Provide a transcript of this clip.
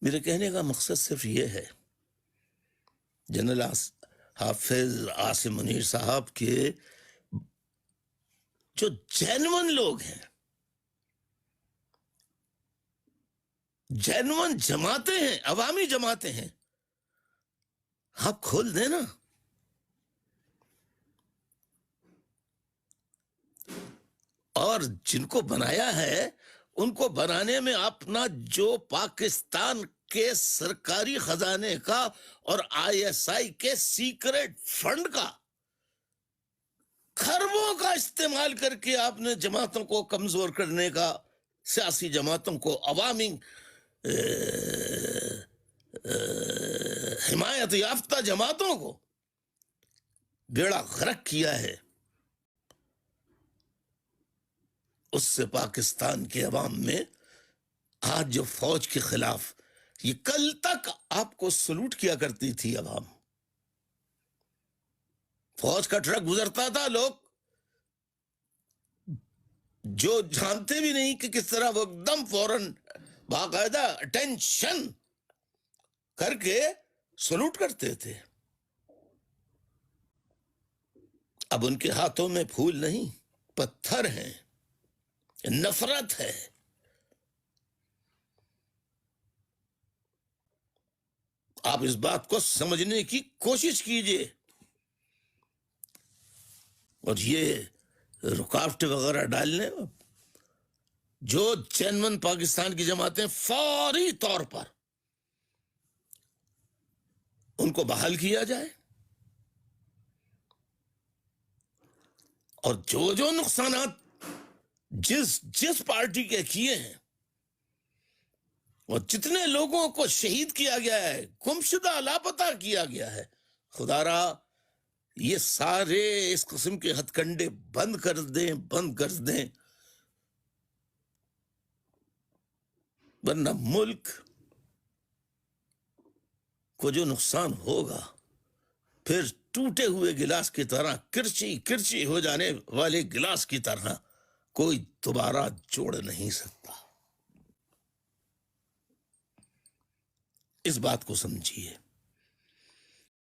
میرے کہنے کا مقصد صرف یہ ہے، جنرل حافظ عاصم منیر صاحب کے جو جینون لوگ ہیں، جینون جماعتیں ہیں، عوامی جماعتیں ہیں، آپ کھول دیں نا۔ اور جن کو بنایا ہے ان کو بنانے میں اپنا جو پاکستان کے سرکاری خزانے کا اور ISI کے سیکرٹ فنڈ کا خربوں کا استعمال کر کے آپ نے جماعتوں کو کمزور کرنے کا، سیاسی جماعتوں کو، عوامی حمایت یافتہ جماعتوں کو بیڑا غرق کیا ہے۔ اس سے پاکستان کے عوام میں آج جو فوج کے خلاف، یہ کل تک آپ کو سلوٹ کیا کرتی تھی عوام، فوج کا ٹرک گزرتا تھا، لوگ جو جانتے بھی نہیں کہ کس طرح وہ ایک دم فوراً باقاعدہ اٹینشن کر کے سلوٹ کرتے تھے۔ اب ان کے ہاتھوں میں پھول نہیں، پتھر ہیں، نفرت ہے۔ آپ اس بات کو سمجھنے کی کوشش کیجئے، اور یہ رکاوٹیں وغیرہ ڈالنے، جو جینون پاکستان کی جماعتیں فوری طور پر ان کو بحال کیا جائے، اور جو نقصانات جس پارٹی کے کیے ہیں، اور جتنے لوگوں کو شہید کیا گیا ہے، گمشدہ لاپتہ کیا گیا ہے، خدا را یہ سارے اس قسم کے ہتھ کنڈے بند کر دیں، ورنہ ملک کو جو نقصان ہوگا پھر ٹوٹے ہوئے گلاس کی طرح، کرچی ہو جانے والے گلاس کی طرح کوئی دوبارہ جوڑ نہیں سکتا۔ اس بات کو سمجھیے۔